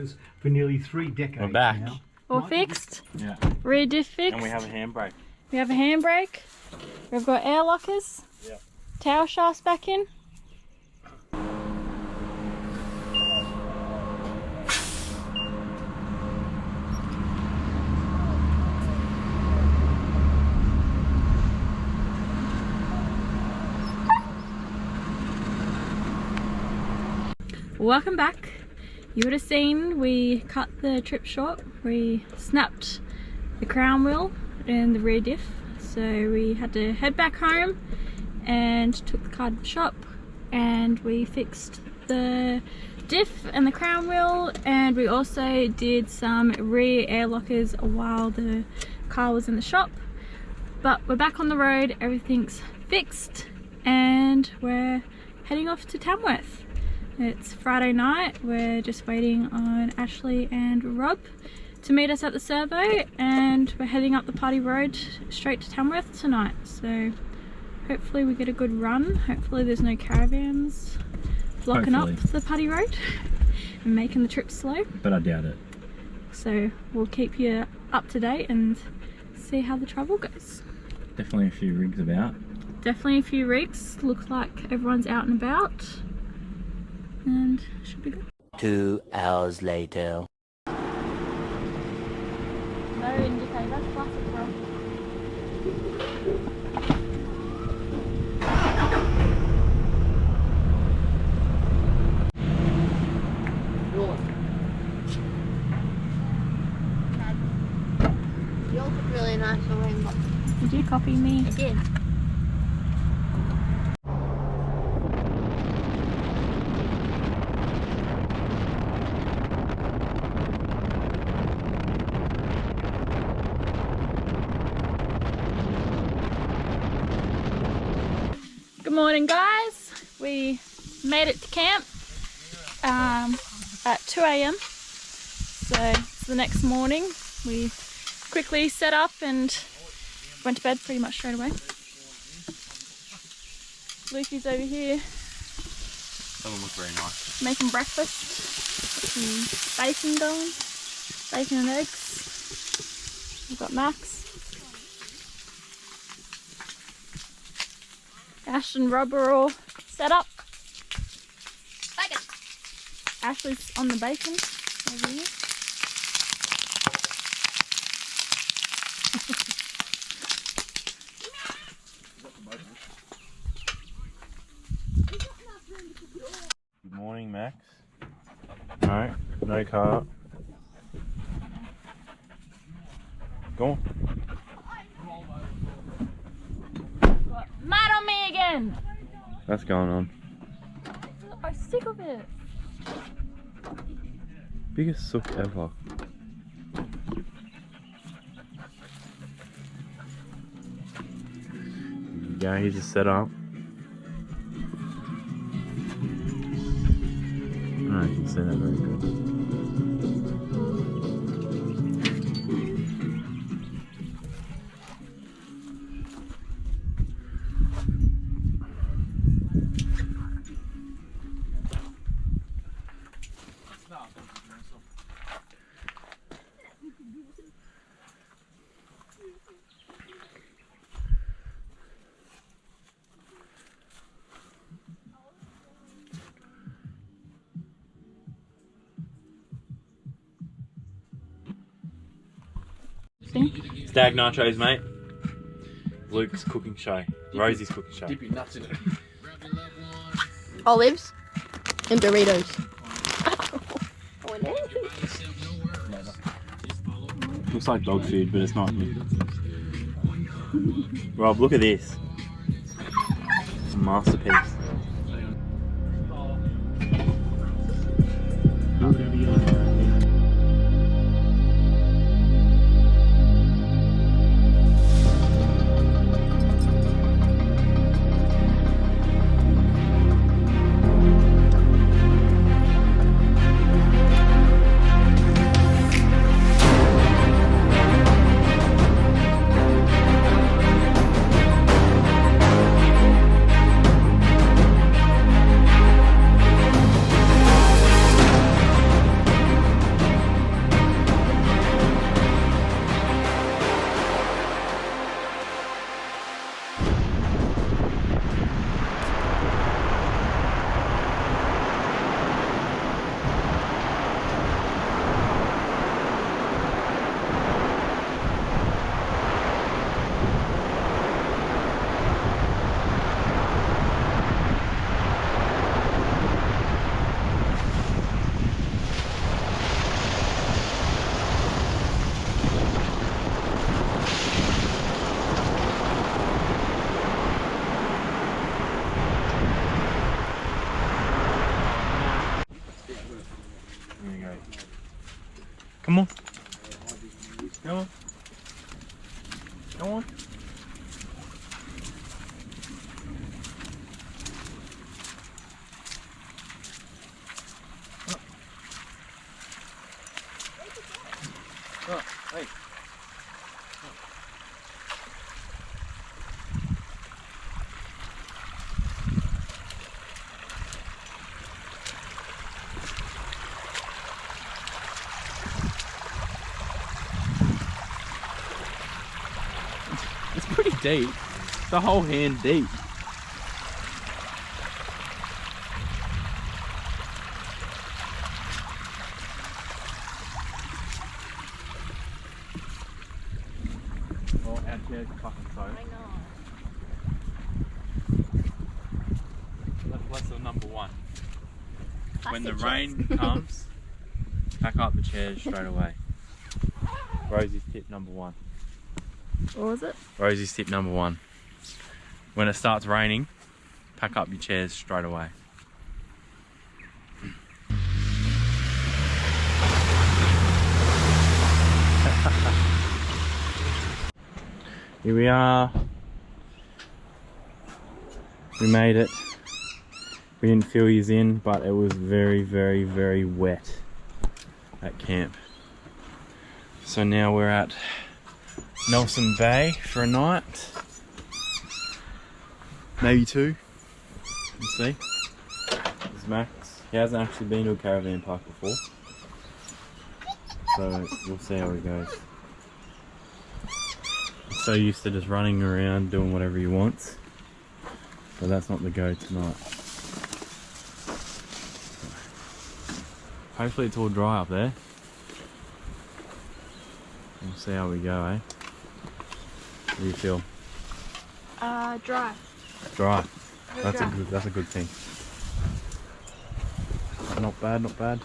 lockers for nearly 3 decades. We're back. Now. All fixed. Yeah. Rear diff fixed. And we have a handbrake. We have a handbrake. We've got air lockers. Yeah. Tail shafts back in. Welcome back. You would have seen we cut the trip short. We snapped the crown wheel and the rear diff, so we had to head back home and took the car to the shop, and we fixed the diff and the crown wheel, and we also did some rear air lockers while the car was in the shop. But we're back on the road, everything's fixed, and we're heading off to Tamworth. It's Friday night. We're just waiting on Ashley and Rob to meet us at the servo, and we're heading up the Party Road straight to Tamworth tonight. So hopefully we get a good run. Hopefully there's no caravans blocking up the Party Road and making the trip slow. But I doubt it. So we'll keep you up to date and see how the travel goes. Definitely a few rigs about. Definitely a few rigs. Looks like everyone's out and about. And should be good. 2 hours later. No indicator, classic bro. Yours look really nice already. Did you copy me? I did. Good morning, guys. We made it to camp at 2 AM. So it's the next morning. We quickly set up and went to bed pretty much straight away. Lucy's over here Doesn't look very nice. making breakfast. Got some bacon going, bacon and eggs. We've got Max. Ash and Rob are all set up. Bacon. Ashley's on the bacon over here. Good morning, Max. No, no car. Go on. Mad on me again! What's going on? I'm sick of it. Biggest sook ever. Yeah, here's a setup. Oh, you can see that very good. Stag nachos, mate. Luke's cooking show. Rosie's cooking show. Dip your nuts in it. Olives and burritos. Looks like dog food, but it's not. Rob, look at this. It's a masterpiece. Come on. Come on. Come on. Oh, hey. It's pretty deep. It's a whole hand deep. Oh, our chair's fucking soaked. I know. That's lesson number one. When the Plastic rain chairs. comes, pack up the chairs straight away. Rosie's tip number one. What was it? Rosie's tip number one. When it starts raining, pack up your chairs straight away. Here we are. We made it. We didn't fill yous in, but it was very, very, very wet at camp. So now we're at Nelson Bay for a night. Maybe two. Let's see. There's Max. He hasn't actually been to a caravan park before. So we'll see how he goes. He's so used to just running around doing whatever he wants. But that's not the go tonight. Hopefully it's all dry up there. We'll see how we go, eh? What do you feel? Dry. Dry. Very dry. That's a good thing. Not bad, not bad.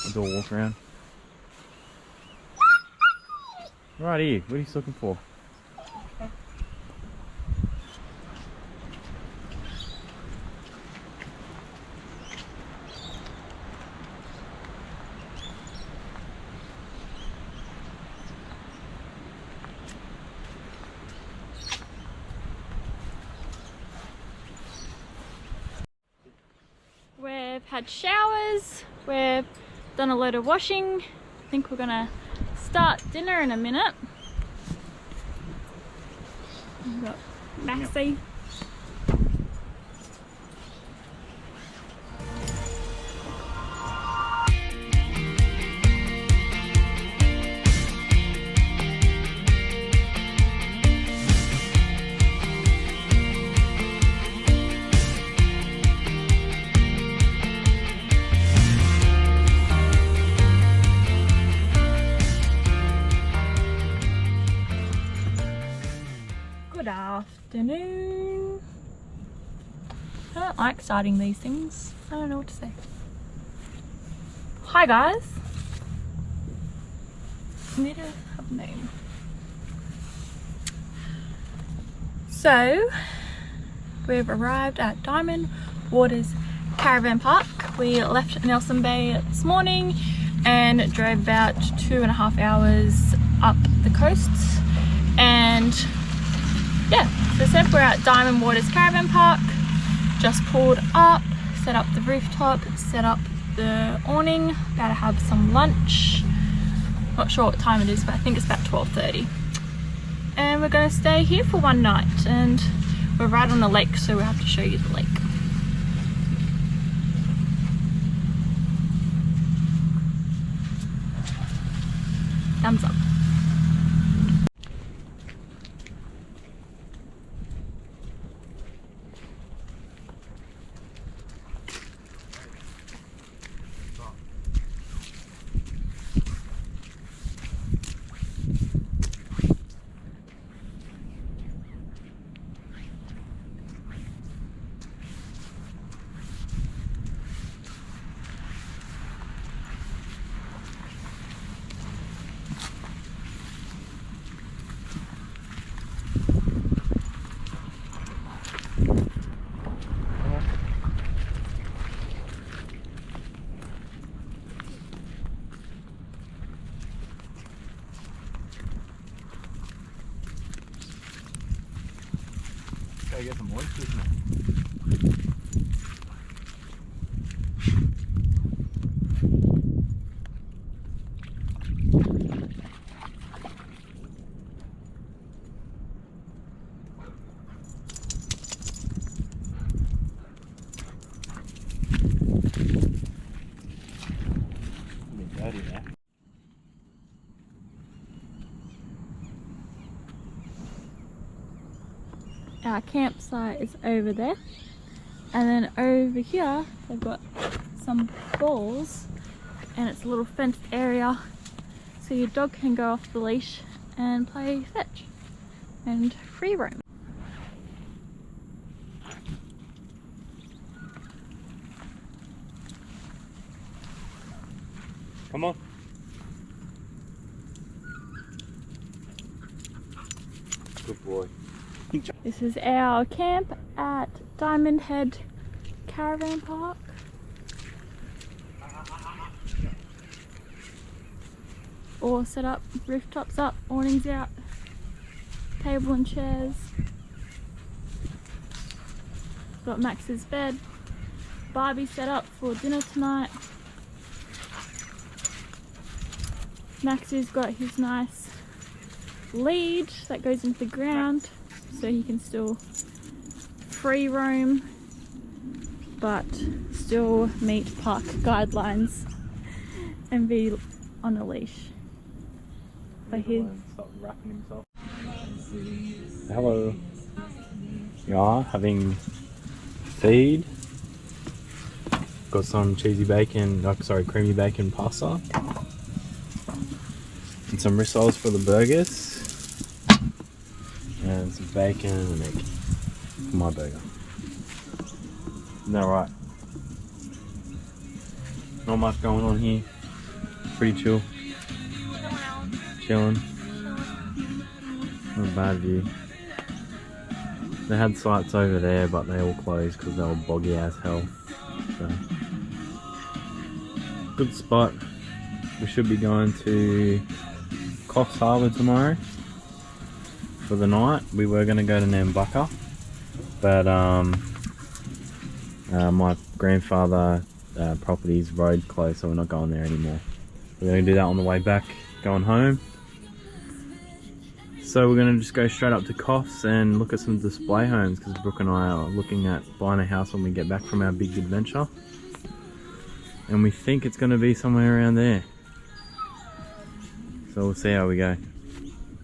I'll do a walk around. Right here, what are you looking for? We've had showers, we've done a load of washing. I think we're gonna start dinner in a minute. We've got Maxie. Good afternoon. I don't like starting these things. I don't know what to say. Hi guys. Need to have a name. So we've arrived at Diamond Waters Caravan Park. We left Nelson Bay this morning and drove about 2.5 hours up the coast, and yeah, so said we're at Diamond Waters Caravan Park. Just pulled up, set up the rooftop, set up the awning, about to have some lunch. Not sure what time it is, but I think it's about 12:30. And we're going to stay here for one night, and we're right on the lake, so we'll have to show you the lake. Thumbs up. Go get some oysters, mate. Dirty there. Our campsite is over there, and then over here they've got some balls, and it's a little fenced area so your dog can go off the leash and play fetch and free roam. Come on. Good boy. This is our camp at Diamond Head Caravan Park. All set up, rooftops up, awnings out, table and chairs. Got Max's bed, Barbie set up for dinner tonight. Max's got his nice lead that goes into the ground so he can still free roam but still meet park guidelines and be on a leash. But Stop wrapping himself. Hello. You are having feed. Got some cheesy bacon, creamy bacon pasta. And some rissoles for the burgers. And some bacon and egg for my burger. Isn't that right? Not much going on here. Pretty chill. Chilling. Not a bad view. They had sites over there, but they all closed because they were boggy as hell. So, good spot. We should be going to Coffs Harbour tomorrow for the night. We were going to go to Nambucca, but my grandfather property's road closed, so we're not going there anymore. We're going to do that on the way back, going home. So we're going to just go straight up to Coffs and look at some display homes, because Brooke and I are looking at buying a house when we get back from our big adventure. And we think it's going to be somewhere around there. So we'll see how we go.